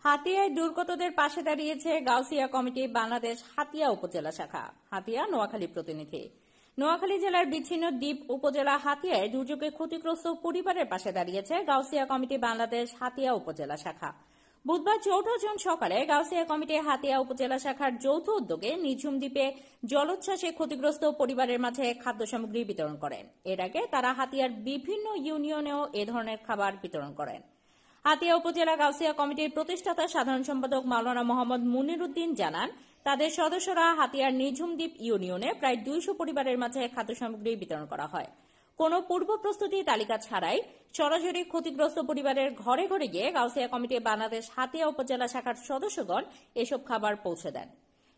হাতিয়ায় দুর্গতদের পাশে দাঁড়িয়েছে গাউসিয়া কমিটি বাংলাদেশ হাতিয়া উপজেলা শাখা। হাতিয়া নোয়াখালী প্রতিনিধি। নোয়াখালী জেলার বিচ্ছিন্ন দ্বীপ উপজেলা হাতিয়ায় দুর্যোগে ক্ষতিগ্রস্ত পরিবারের পাশে দাঁড়িয়েছে গাউসিয়া কমিটি বাংলাদেশ হাতিয়া উপজেলা শাখা। বুধবার 14 জুন সকালে গাউসিয়া কমিটি হাতিয়া উপজেলা শাখার যৌথ উদ্যোগে নিঝুম দ্বীপে জলোচ্ছ্বাসে ক্ষতিগ্রস্ত পরিবারের মাঝে খাদ্য সামগ্রী বিতরণ করেন। এর আগে তারা হাতিয়ার বিভিন্ন ইউনিয়নেও এ ধরনের খাবার বিতরণ করেন। হাতিয়া উপজেলা গাউসিয়া কমিটির প্রতিষ্ঠাতা সাধারণ সম্পাদক মাওলানা মোহাম্মদ মুনির উদ্দিন জানান, তাদের সদস্যরা হাতিয়ার নিঝুম দ্বীপ ইউনিয়নে প্রায় 200 পরিবারের মাঝে খাদ্য সামগ্রী বিতরণ করা হয়। কোনো পূর্ব প্রস্তুতি তালিকা ছাড়াই সরাসরি ক্ষতিগ্রস্ত পরিবারের ঘরে ঘরে গিয়ে গাউসিয়া কমিটি বাংলাদেশ হাতিয়া উপজেলা শাখার সদস্যগণ এসব খাবার পৌঁছে দেন।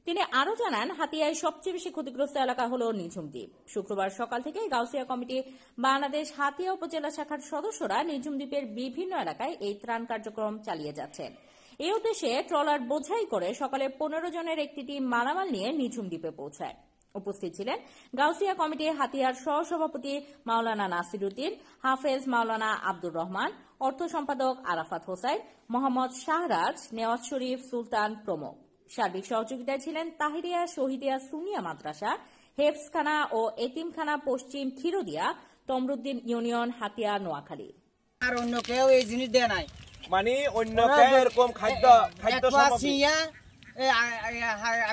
তিনি আরও জানান, হাতিয়ায় সবচেয়ে বেশি ক্ষতিগ্রস্ত এলাকা হল নিঝুম দ্বীপ। শুক্রবার সকাল থেকে গাউসিয়া কমিটি বাংলাদেশ হাতিয়া উপজেলা শাখার সদস্যরা নিঝুম দ্বীপের বিভিন্ন এলাকায় এই ত্রাণ কার্যক্রম চালিয়ে যাচ্ছেন। এই উদ্দেশ্যে ট্রলার বোঝাই করে সকালে 15 জনের একটি টিম মালামাল নিয়ে নিঝুম দ্বীপে পৌঁছায়। উপস্থিত ছিলেন গাউসিয়া কমিটি হাতিয়ার সহসভাপতি মাওলানা নাসির উদ্দিন, হাফেজ মাওলানা আব্দুর রহমান, অর্থ সম্পাদক আরাফাত হোসাইন, মোহাম্মদ শাহরাজ, নেওয়াজ শরীফ সুলতান প্রমুখ। সার্বিক সহযোগিতায় ছিলেন তাহিরিয়া শহীদিয়া সুনিয়া মাদ্রাসা, হেফজখানা ও এতিমখানা পশ্চিম খিরদিয়া, তমরুদ্দিন ইউনিয়ন, হাতিয়া, নোয়াখালী। আর অন্য কেউ এই জিনিস দেয় নাই, মানে অন্য কেউ এরকম খাদ্য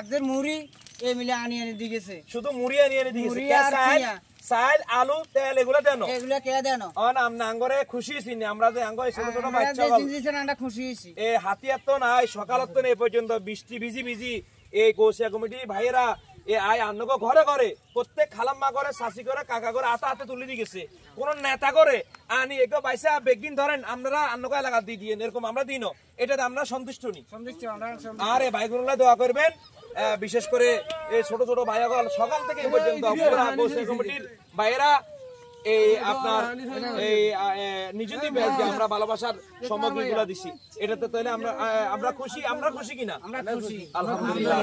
আগের মুড়ি এই মিলে আনিয়ে দিয়ে গেছে। শুধু মুড়ি আনিয়ে দিয়ে গেছে। চাল, আলু, তেল এগুলো দেন, এগুলো কে দেন? আঙ্গরে খুশি ছিনি আমরা যে আঙ্গ ছোট ছোট বাচ্চা আমরা খুশি হয়েছি। এই হাতিয়ার তো নাই, সকালত তো নেই পর্যন্ত বৃষ্টি ভিজি ভিজি এই গাউসিয়া কমিটি ভাইয়েরা এ আয় আন্নগ ঘরে ঘরে প্রত্যেক খালাম্মা করে, শাসি করে, কাকা করে হাতে হাতে তুলে দিয়ে গেছে। কোন নেতা করে আনি একে বাইসা বেগিন ধরেন আপনারা আন্নগ এলাকা দিয়ে দিয়ে এরকম আমরা দিন, এটাতে আমরা সন্তুষ্ট নি। আর এই ভাইগুলো দোয়া করবেন, বিশেষ করে এই ছোট ছোট ভাইয়াগল সকাল থেকে এই পর্যন্ত গাউসিয়া কমিটির ভাইয়েরা এই আপনার এই নিজে আমরা ভালোবাসার সামগ্রীগুলো দিছি। এটাতে তাহলে আমরা খুশি কিনা? আমরা খুশি, আলহামদুলিল্লাহ।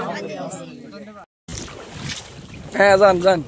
হ্যাঁ, যান।